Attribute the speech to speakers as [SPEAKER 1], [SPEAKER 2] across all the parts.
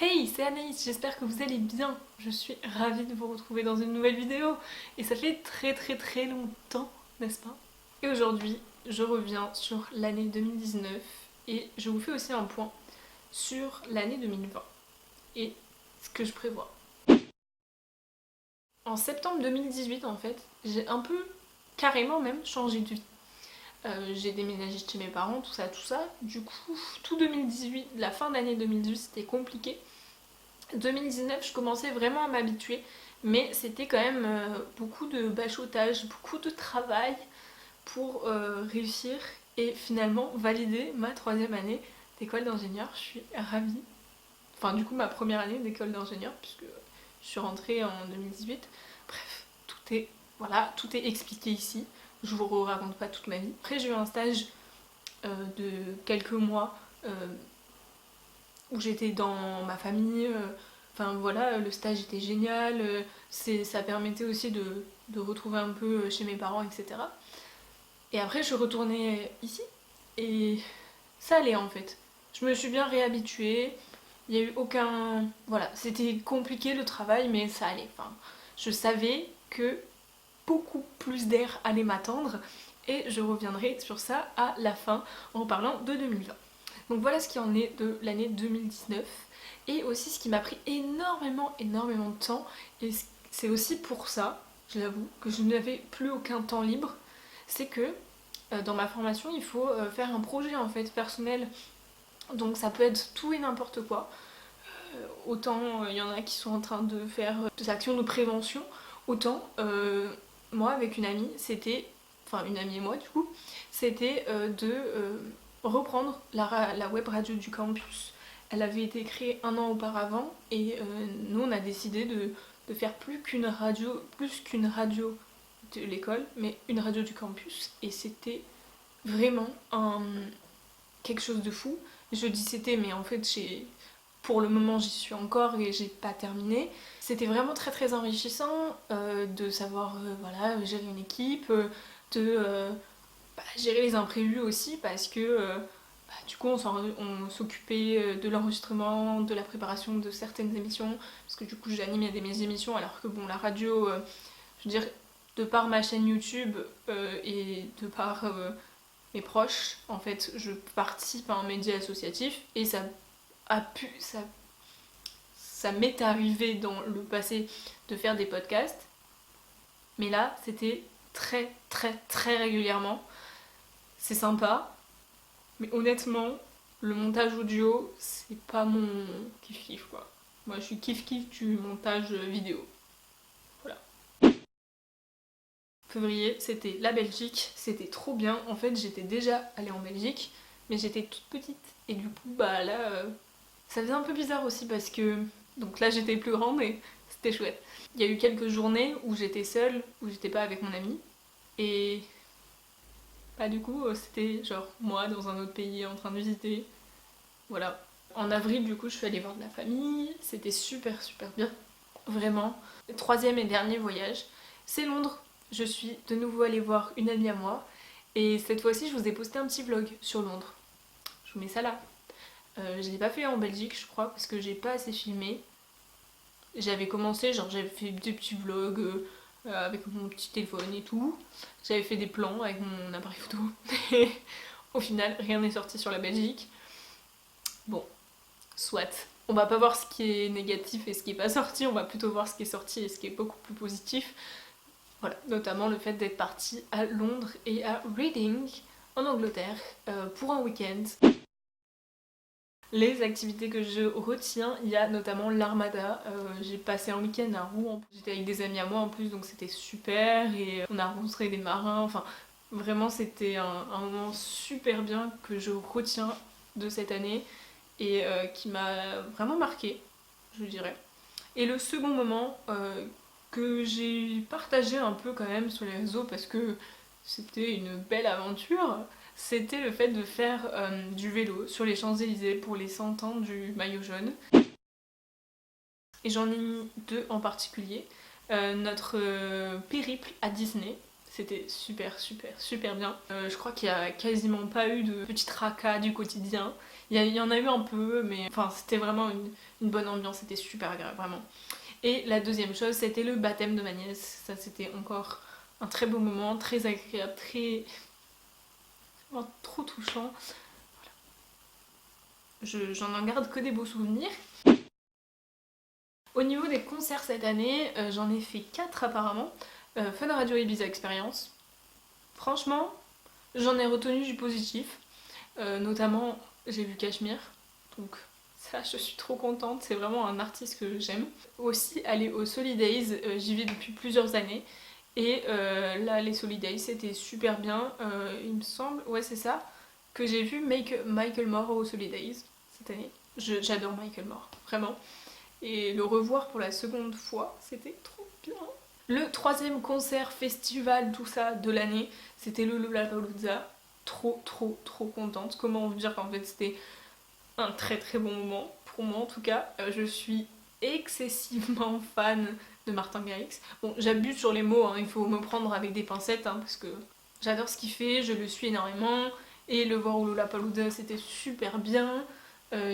[SPEAKER 1] Hey, c'est Anaïs, j'espère que vous allez bien. Je suis ravie de vous retrouver dans une nouvelle vidéo. Et ça fait très longtemps, n'est-ce pas? Et aujourd'hui, je reviens sur l'année 2019 et je vous fais aussi un point sur l'année 2020 et ce que je prévois. En septembre 2018, en fait, j'ai un peu, carrément même, changé de vie. J'ai déménagé chez mes parents, tout ça, tout ça. Du coup, tout 2018, la fin d'année 2018, c'était compliqué. 2019, je commençais vraiment à m'habituer, mais c'était quand même beaucoup de bachotage, beaucoup de travail pour réussir et finalement valider ma troisième année d'école d'ingénieur. Je suis ravie. Enfin, du coup, ma première année d'école d'ingénieur, puisque je suis rentrée en 2018. Bref, tout est expliqué ici. Je vous raconte pas toute ma vie. Après, j'ai eu un stage de quelques mois où j'étais dans ma famille. Enfin voilà, le stage était génial, ça permettait aussi de retrouver un peu chez mes parents, etc. Et après, je suis retournée ici et ça allait en fait. Je me suis bien réhabituée, il n'y a eu aucun. Voilà, c'était compliqué le travail, mais ça allait. Enfin, je savais que beaucoup plus d'air allait m'attendre et je reviendrai sur ça à la fin en parlant de 2020. Donc voilà ce qui en est de l'année 2019 et aussi ce qui m'a pris énormément de temps et c'est aussi pour ça, je l'avoue, que je n'avais plus aucun temps libre. C'est que dans ma formation il faut faire un projet en fait personnel, donc ça peut être tout et n'importe quoi. Autant il y en a qui sont en train de faire des actions de prévention, autant moi avec une amie c'était, enfin une amie et moi du coup, c'était de reprendre la web radio du campus. Elle avait été créée un an auparavant et nous on a décidé de faire plus qu'une radio de l'école, mais une radio du campus et c'était vraiment quelque chose de fou. Je dis c'était, mais en fait pour le moment j'y suis encore et j'ai pas terminé. C'était vraiment très enrichissant de savoir voilà, gérer une équipe, de gérer les imprévus aussi parce que du coup on s'occupait de l'enregistrement, de la préparation de certaines émissions parce que du coup j'animais mes émissions alors que bon la radio, je veux dire de par ma chaîne YouTube et de par mes proches en fait je participe à un média associatif et a pu ça m'est arrivé dans le passé de faire des podcasts mais là c'était très régulièrement. C'est sympa, mais honnêtement, le montage audio, c'est pas mon kiff-kiff quoi. Moi, je suis kiff-kiff du montage vidéo. Voilà. Février, c'était la Belgique, c'était trop bien. En fait, j'étais déjà allée en Belgique, mais j'étais toute petite. Et du coup, bah là, ça faisait un peu bizarre aussi parce que. Donc là, j'étais plus grande et c'était chouette. Il y a eu quelques journées où j'étais seule, où j'étais pas avec mon ami. Et bah, du coup, c'était genre moi dans un autre pays en train de visiter. Voilà. En avril, du coup, je suis allée voir de la famille. C'était super bien. Vraiment. Troisième et dernier voyage, c'est Londres. Je suis de nouveau allée voir une amie à moi. Et cette fois-ci, je vous ai posté un petit vlog sur Londres. Je vous mets ça là. Je l'ai pas fait en Belgique, je crois, parce que j'ai pas assez filmé. J'avais commencé, genre j'avais fait des petits vlogs avec mon petit téléphone et tout. J'avais fait des plans avec mon appareil photo. Et au final, rien n'est sorti sur la Belgique. Bon, soit. On va pas voir ce qui est négatif et ce qui est pas sorti, on va plutôt voir ce qui est sorti et ce qui est beaucoup plus positif. Voilà, notamment le fait d'être partie à Londres et à Reading, en Angleterre, pour un week-end. Les activités que je retiens, il y a notamment l'Armada. J'ai passé un week-end à Rouen. J'étais avec des amis à moi en plus, donc c'était super. Et on a rencontré des marins. Enfin, vraiment, c'était un moment super bien que je retiens de cette année et qui m'a vraiment marqué, je dirais. Et le second moment que j'ai partagé un peu quand même sur les réseaux parce que c'était une belle aventure, c'était le fait de faire du vélo sur les Champs-Élysées pour les 100 ans du maillot jaune. Et j'en ai mis deux en particulier. Notre périple à Disney, c'était super bien. Je crois qu'il n'y a quasiment pas eu de petits tracas du quotidien. Il Il y en a eu un peu, mais enfin c'était vraiment une bonne ambiance, c'était super agréable, vraiment. Et la deuxième chose, c'était le baptême de ma nièce. Ça, c'était encore un très beau moment, très agréable, très... vraiment trop touchant. J'en garde que des beaux souvenirs. Au niveau des concerts cette année, j'en ai fait 4 apparemment. Fun Radio Ibiza Experience. Franchement, j'en ai retenu du positif. Notamment, j'ai vu Cachemire. Donc ça, je suis trop contente. C'est vraiment un artiste que j'aime. Aussi, aller aux Solidays, j'y vais depuis plusieurs années. Et là, les Solidays, c'était super bien. Il me semble, ouais c'est ça, que j'ai vu Michael Moore aux Solidays cette année. J'adore Michael Moore, vraiment. Et le revoir pour la seconde fois, c'était trop bien. Le troisième concert, festival, tout ça de l'année, c'était le Lollapalooza. Trop, trop, trop contente. Comment vous dire qu'en fait c'était un très très bon moment, pour moi en tout cas. Je suis excessivement fan de Martin Garrix. Bon, j'abuse sur les mots, hein, il faut me prendre avec des pincettes, hein, parce que j'adore ce qu'il fait, je le suis énormément. Et le voir au Lollapalooza, c'était super bien.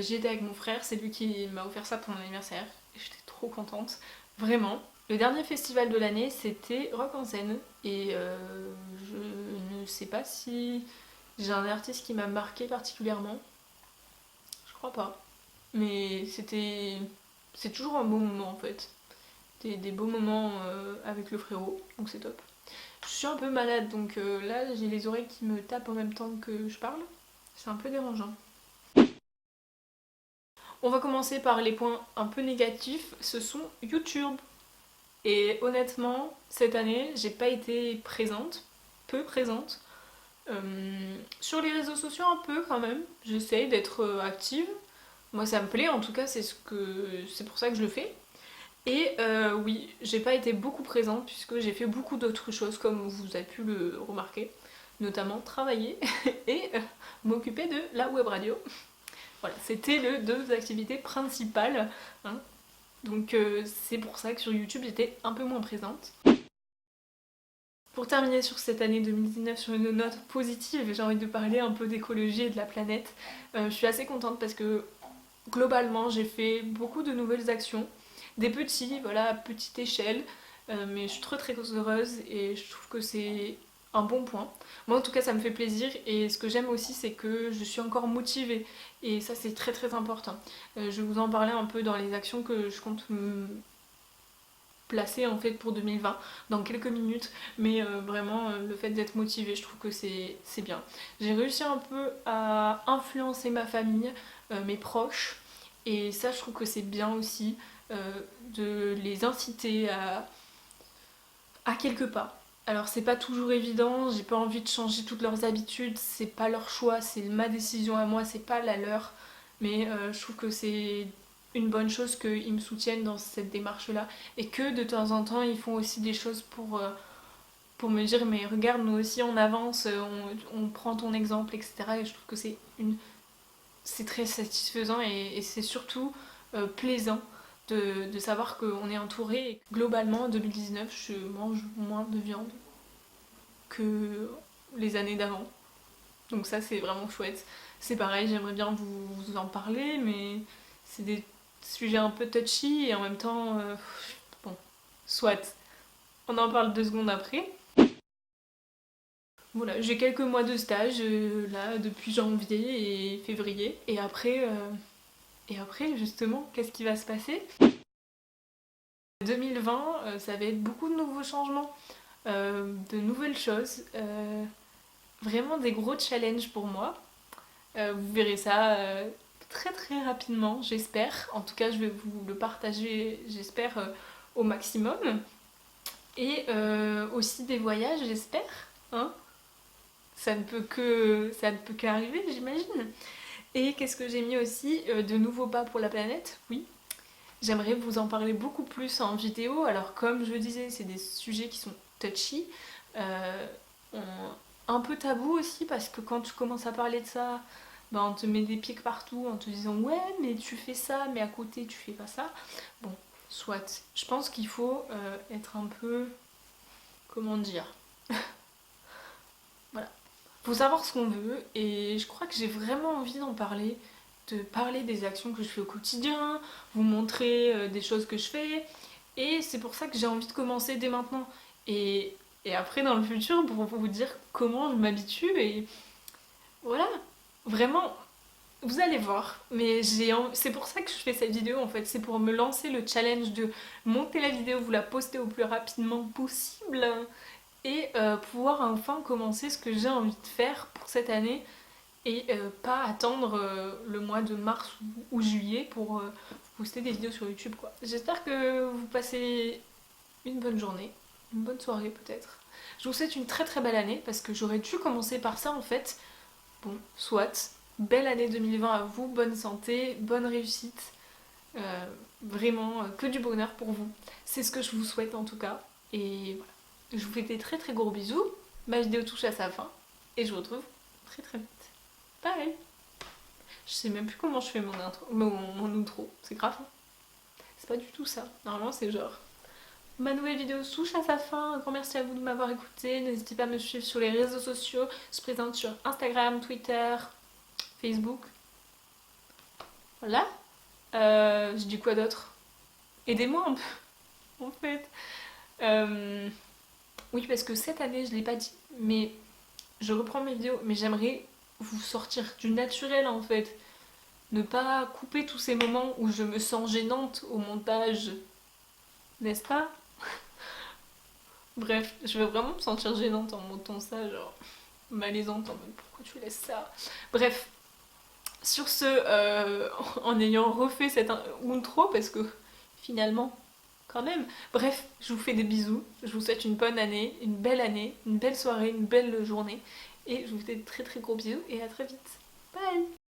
[SPEAKER 1] J'y étais avec mon frère, c'est lui qui m'a offert ça pour mon anniversaire. Et j'étais trop contente, vraiment. Le dernier festival de l'année, c'était Rock en scène. Et je ne sais pas si j'ai un artiste qui m'a marqué particulièrement. Je crois pas. Mais c'est toujours un beau moment en fait. Des beaux moments avec le frérot, donc c'est top. Je suis un peu malade, donc là j'ai les oreilles qui me tapent en même temps que je parle. C'est un peu dérangeant. On va commencer par les points un peu négatifs, ce sont YouTube. Et honnêtement, cette année, j'ai pas été présente, peu présente. Sur les réseaux sociaux un peu quand même, j'essaye d'être active. Moi ça me plaît, en tout cas c'est pour ça que je le fais. Et oui, j'ai pas été beaucoup présente puisque j'ai fait beaucoup d'autres choses comme vous avez pu le remarquer, notamment travailler et m'occuper de la web radio. Voilà, c'était les deux activités principales, hein. Donc c'est pour ça que sur YouTube j'étais un peu moins présente. Pour terminer sur cette année 2019 sur une note positive, j'ai envie de parler un peu d'écologie et de la planète. Je suis assez contente parce que globalement j'ai fait beaucoup de nouvelles actions, des petits, voilà, à petite échelle, mais je suis très très heureuse et je trouve que c'est un bon point. Moi en tout cas ça me fait plaisir et ce que j'aime aussi c'est que je suis encore motivée et ça c'est très très important. Je vais vous en parler un peu dans les actions que je compte placer en fait pour 2020 dans quelques minutes, mais vraiment le fait d'être motivée, je trouve que c'est bien. J'ai réussi un peu à influencer ma famille, mes proches, et ça je trouve que c'est bien aussi, de les inciter à quelques pas. Alors c'est pas toujours évident, j'ai pas envie de changer toutes leurs habitudes, c'est pas leur choix, c'est ma décision à moi, c'est pas la leur, mais je trouve que c'est une bonne chose qu'ils me soutiennent dans cette démarche-là et que de temps en temps ils font aussi des choses pour me dire mais regarde nous aussi on avance, on prend ton exemple, etc. Et je trouve que c'est très satisfaisant et c'est surtout plaisant de savoir qu'on est entouré. Et globalement en 2019 je mange moins de viande que les années d'avant. Donc ça c'est vraiment chouette. C'est pareil, j'aimerais bien vous en parler, mais c'est des sujets un peu touchy et en même temps, bon, soit. On en parle 2 secondes après. Voilà, j'ai quelques mois de stage là depuis janvier et février. Et après justement, qu'est-ce qui va se passer? 2020, ça va être beaucoup de nouveaux changements, de nouvelles choses, vraiment des gros challenges pour moi. Vous verrez ça très très rapidement, j'espère. En tout cas, je vais vous le partager, j'espère, au maximum. Et aussi des voyages, j'espère, hein. Ça ne peut qu'arriver, j'imagine. Et qu'est-ce que j'ai mis aussi? De nouveaux pas pour la planète, oui. J'aimerais vous en parler beaucoup plus en vidéo. Alors comme je le disais, c'est des sujets qui sont touchy, euh, un peu tabou aussi parce que quand tu commences à parler de ça, ben, on te met des pics partout en te disant ouais mais tu fais ça mais à côté tu fais pas ça. Bon, soit. Je pense qu'il faut être un peu, comment dire, voilà. Faut savoir ce qu'on veut et je crois que j'ai vraiment envie d'en parler de parler des actions que je fais au quotidien, vous montrer des choses que je fais. Et c'est pour ça que j'ai envie de commencer dès maintenant. Et après, dans le futur, pour vous dire comment je m'habitue. Et voilà, vraiment, vous allez voir. Mais c'est pour ça que je fais cette vidéo en fait. C'est pour me lancer le challenge de monter la vidéo, vous la poster au plus rapidement possible. Et pouvoir enfin commencer ce que j'ai envie de faire pour cette année et pas attendre le mois de mars ou juillet pour poster des vidéos sur YouTube quoi. J'espère que vous passez une bonne journée, une bonne soirée peut-être. Je vous souhaite une très très belle année parce que j'aurais dû commencer par ça en fait. Bon, soit. Belle année 2020 à vous, bonne santé, bonne réussite. Vraiment que du bonheur pour vous. C'est ce que je vous souhaite en tout cas. Et voilà. Je vous fais des très très gros bisous. Ma vidéo touche à sa fin. Et je vous retrouve très très vite. Bye. Je sais même plus comment je fais mon outro. C'est grave. Hein. C'est pas du tout ça. Normalement c'est genre... Ma nouvelle vidéo touche à sa fin. Un grand merci à vous de m'avoir écouté. N'hésitez pas à me suivre sur les réseaux sociaux. Je se présente sur Instagram, Twitter, Facebook. Voilà. Je dis quoi d'autre? Aidez-moi un peu, en fait. Oui, parce que cette année, je l'ai pas dit, mais je reprends mes vidéos. Mais j'aimerais vous sortir du naturel, en fait. Ne pas couper tous ces moments où je me sens gênante au montage. N'est-ce pas? Bref, je vais vraiment me sentir gênante en montant ça, genre malaisante en mode pourquoi tu laisses ça? Bref, sur ce, en ayant refait cette intro, parce que finalement, quand même. Bref, je vous fais des bisous, je vous souhaite une bonne année, une belle soirée, une belle journée, et je vous fais de très très gros bisous et à très vite. Bye!